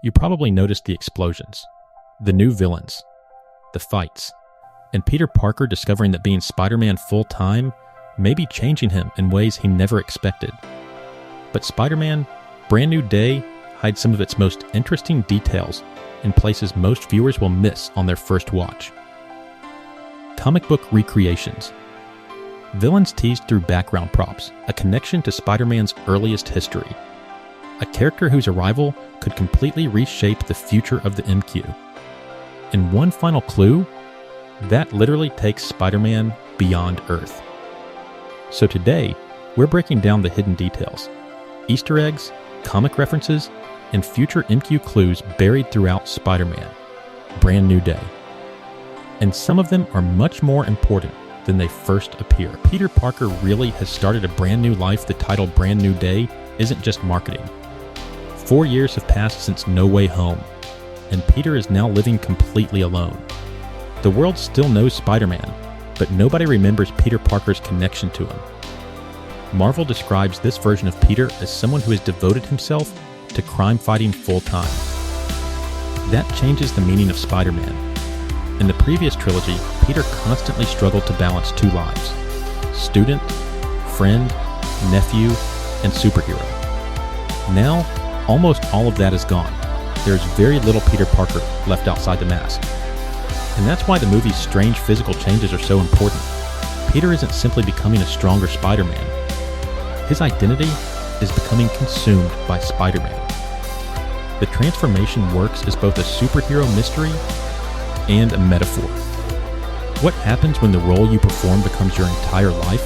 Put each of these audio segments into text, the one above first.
You probably noticed the explosions, the new villains, the fights, and Peter Parker discovering that being Spider-Man full-time may be changing him in ways he never expected. But Spider-Man: Brand New Day hides some of its most interesting details in places most viewers will miss on their first watch. Comic book recreations. Villains teased through background props, a connection to Spider-Man's earliest history. A character whose arrival could completely reshape the future of the MQ. And one final clue, that literally takes Spider-Man beyond Earth. So today, we're breaking down the hidden details, Easter eggs, comic references, and future MQ clues buried throughout Spider-Man: Brand New Day. And some of them are much more important than they first appear. Peter Parker really has started a brand new life. The title Brand New Day isn't just marketing. 4 years have passed since No Way Home, and Peter is now living completely alone. The world still knows Spider-Man, but nobody remembers Peter Parker's connection to him. Marvel describes this version of Peter as someone who has devoted himself to crime fighting full-time. That changes the meaning of Spider-Man. In the previous trilogy, Peter constantly struggled to balance two lives: student, friend, nephew, and superhero. Now, almost all of that is gone. There's very little Peter Parker left outside the mask. And that's why the movie's strange physical changes are so important. Peter isn't simply becoming a stronger Spider-Man. His identity is becoming consumed by Spider-Man. The transformation works as both a superhero mystery and a metaphor. What happens when the role you perform becomes your entire life?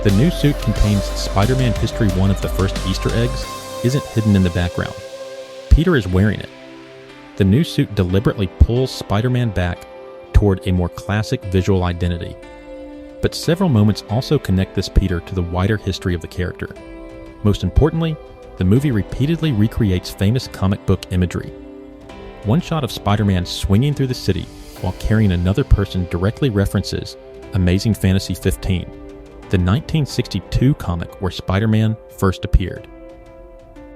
The new suit contains Spider-Man History 1 of the first Easter eggs isn't hidden in the background. Peter is wearing it. The new suit deliberately pulls Spider-Man back toward a more classic visual identity. But several moments also connect this Peter to the wider history of the character. Most importantly, the movie repeatedly recreates famous comic book imagery. One shot of Spider-Man swinging through the city while carrying another person directly references Amazing Fantasy 15, the 1962 comic where Spider-Man first appeared.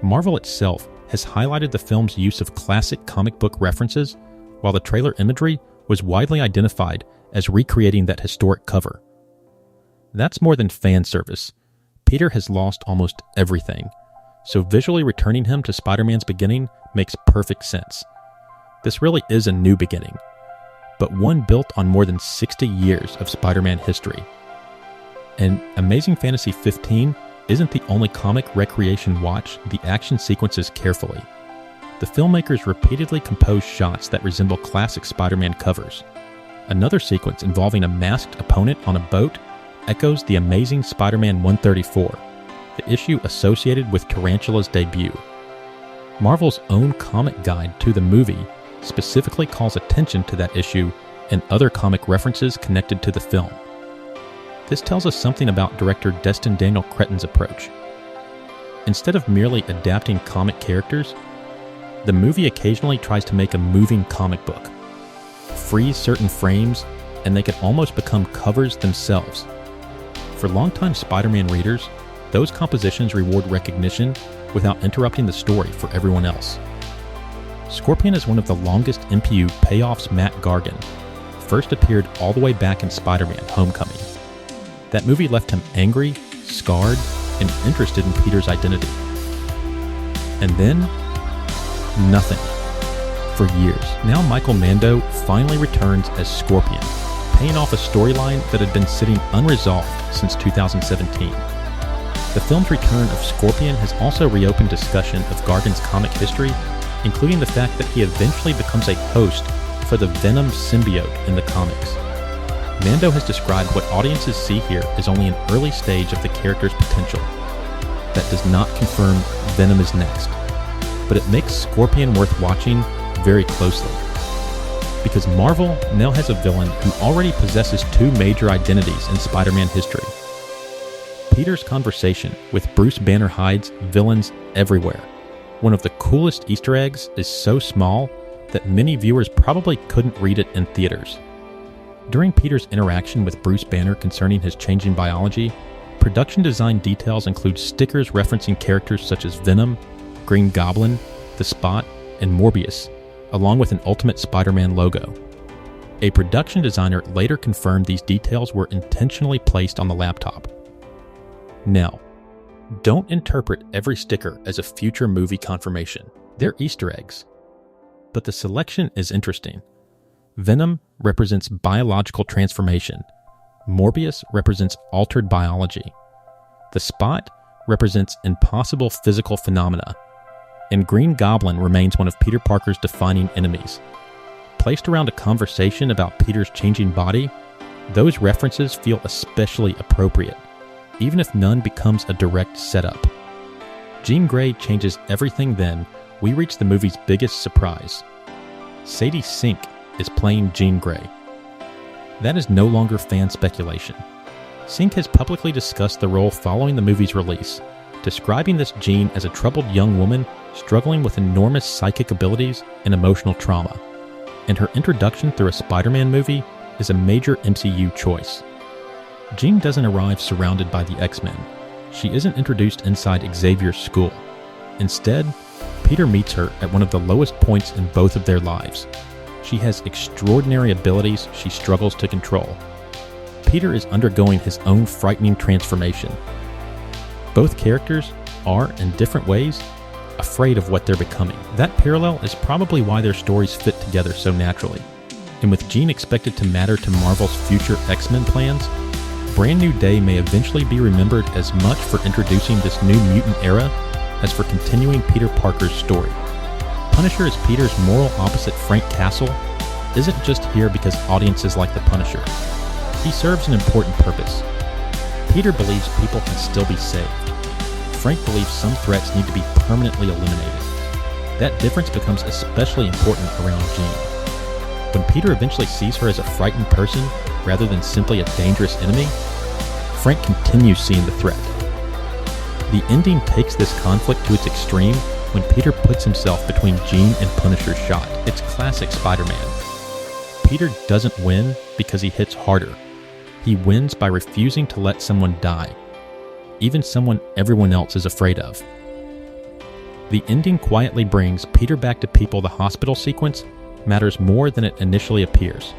Marvel itself has highlighted the film's use of classic comic book references, while the trailer imagery was widely identified as recreating that historic cover. That's more than fan service. Peter has lost almost everything, so visually returning him to Spider-Man's beginning makes perfect sense. This really is a new beginning, but one built on more than 60 years of Spider-Man history. And Amazing Fantasy 15 isn't the only comic recreation. Watch the action sequences carefully. The filmmakers repeatedly compose shots that resemble classic Spider-Man covers. Another sequence involving a masked opponent on a boat echoes the Amazing Spider-Man 134, the issue associated with Tarantula's debut. Marvel's own comic guide to the movie specifically calls attention to that issue and other comic references connected to the film. This tells us something about director Destin Daniel Cretton's approach. Instead of merely adapting comic characters, the movie occasionally tries to make a moving comic book, freeze certain frames, and they can almost become covers themselves. For longtime Spider-Man readers, those compositions reward recognition without interrupting the story for everyone else. Scorpion is one of the longest MPU payoffs. Matt Gargan first appeared all the way back in Spider-Man: Homecoming. That movie left him angry, scarred, and interested in Peter's identity. And then, nothing. For years. Now Michael Mando finally returns as Scorpion, paying off a storyline that had been sitting unresolved since 2017. The film's return of Scorpion has also reopened discussion of Gargan's comic history, including the fact that he eventually becomes a host for the Venom symbiote in the comics. Mando has described what audiences see here as only an early stage of the character's potential. That does not confirm Venom is next, but it makes Scorpion worth watching very closely. Because Marvel now has a villain who already possesses two major identities in Spider-Man history. Peter's conversation with Bruce Banner hides villains everywhere. One of the coolest Easter eggs is so small that many viewers probably couldn't read it in theaters. During Peter's interaction with Bruce Banner concerning his changing biology, production design details include stickers referencing characters such as Venom, Green Goblin, The Spot, and Morbius, along with an Ultimate Spider-Man logo. A production designer later confirmed these details were intentionally placed on the laptop. Now, don't interpret every sticker as a future movie confirmation. They're Easter eggs. But the selection is interesting. Venom represents biological transformation. Morbius represents altered biology. The Spot represents impossible physical phenomena. And Green Goblin remains one of Peter Parker's defining enemies. Placed around a conversation about Peter's changing body, those references feel especially appropriate, even if none becomes a direct setup. Jean Grey changes everything. Then we reach the movie's biggest surprise. Sadie Sink is playing Jean Grey. That is no longer fan speculation. Sink has publicly discussed the role following the movie's release, describing this Jean as a troubled young woman struggling with enormous psychic abilities and emotional trauma. And her introduction through a Spider-Man movie is a major MCU choice. Jean doesn't arrive surrounded by the X-Men. She isn't introduced inside Xavier's school. Instead, Peter meets her at one of the lowest points in both of their lives. She has extraordinary abilities she struggles to control. Peter is undergoing his own frightening transformation. Both characters are, in different ways, afraid of what they're becoming. That parallel is probably why their stories fit together so naturally. And with Jean expected to matter to Marvel's future X-Men plans, Brand New Day may eventually be remembered as much for introducing this new mutant era as for continuing Peter Parker's story. Punisher as Peter's moral opposite Frank Castle isn't just here because audiences like the Punisher. He serves an important purpose. Peter believes people can still be saved. Frank believes some threats need to be permanently eliminated. That difference becomes especially important around Jean. When Peter eventually sees her as a frightened person rather than simply a dangerous enemy, Frank continues seeing the threat. The ending takes this conflict to its extreme when Peter puts himself between Jean and Punisher's shot. It's classic Spider-Man. Peter doesn't win because he hits harder. He wins by refusing to let someone die, even someone everyone else is afraid of. The ending quietly brings Peter back to people. The hospital sequence matters more than it initially appears.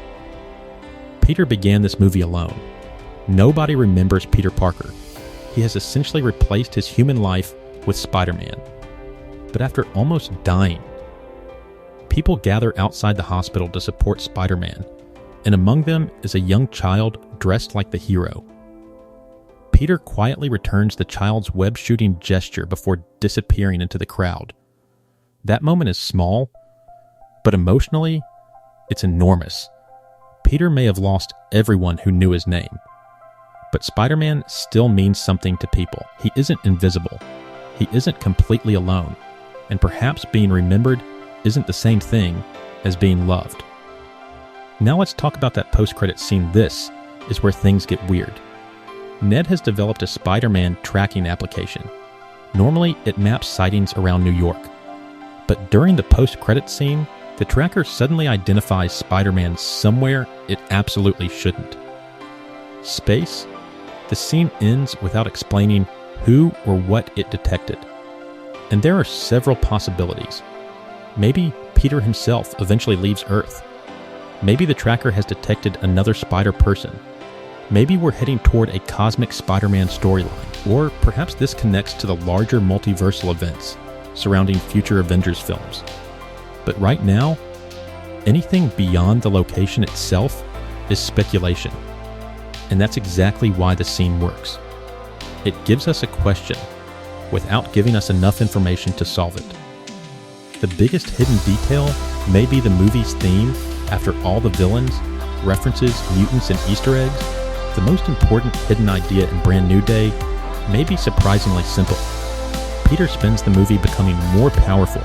Peter began this movie alone. Nobody remembers Peter Parker. He has essentially replaced his human life with Spider-Man. But after almost dying, people gather outside the hospital to support Spider-Man, and among them is a young child dressed like the hero. Peter quietly returns the child's web-shooting gesture before disappearing into the crowd. That moment is small, but emotionally, it's enormous. Peter may have lost everyone who knew his name, but Spider-Man still means something to people. He isn't invisible. He isn't completely alone, and perhaps being remembered isn't the same thing as being loved. Now let's talk about that post-credit scene. This is where things get weird. Ned has developed a Spider-Man tracking application. Normally, it maps sightings around New York. But during the post-credit scene, the tracker suddenly identifies Spider-Man somewhere it absolutely shouldn't. Space? The scene ends without explaining who or what it detected. And there are several possibilities. Maybe Peter himself eventually leaves Earth. Maybe the tracker has detected another Spider-Person. Maybe we're heading toward a cosmic Spider-Man storyline. Or perhaps this connects to the larger multiversal events surrounding future Avengers films. But right now, anything beyond the location itself is speculation. And that's exactly why the scene works. It gives us a question without giving us enough information to solve it. The biggest hidden detail may be the movie's theme. After all the villains, references, mutants, and Easter eggs, the most important hidden idea in Brand New Day may be surprisingly simple. Peter spends the movie becoming more powerful,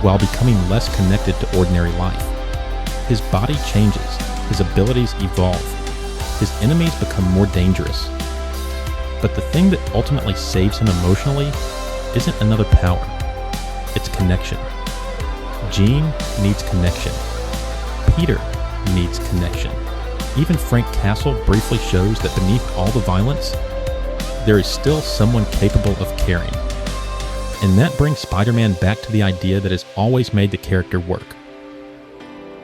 while becoming less connected to ordinary life. His body changes, his abilities evolve, his enemies become more dangerous. But the thing that ultimately saves him emotionally isn't another power, it's connection. Jean needs connection. Peter needs connection. Even Frank Castle briefly shows that beneath all the violence, there is still someone capable of caring. And that brings Spider-Man back to the idea that has always made the character work.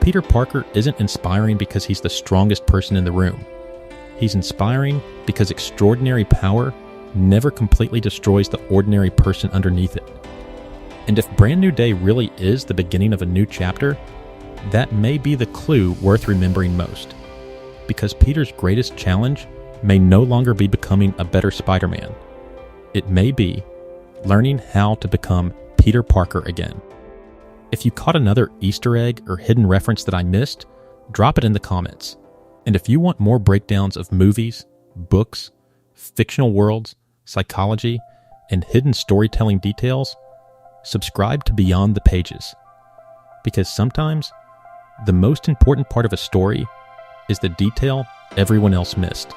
Peter Parker isn't inspiring because he's the strongest person in the room. He's inspiring because extraordinary power never completely destroys the ordinary person underneath it. And if Brand New Day really is the beginning of a new chapter, that may be the clue worth remembering most. Because Peter's greatest challenge may no longer be becoming a better Spider-Man. It may be learning how to become Peter Parker again. If you caught another Easter egg or hidden reference that I missed, drop it in the comments. And if you want more breakdowns of movies, books, fictional worlds, psychology, and hidden storytelling details, subscribe to Beyond the Pages. Because sometimes, the most important part of a story is the detail everyone else missed.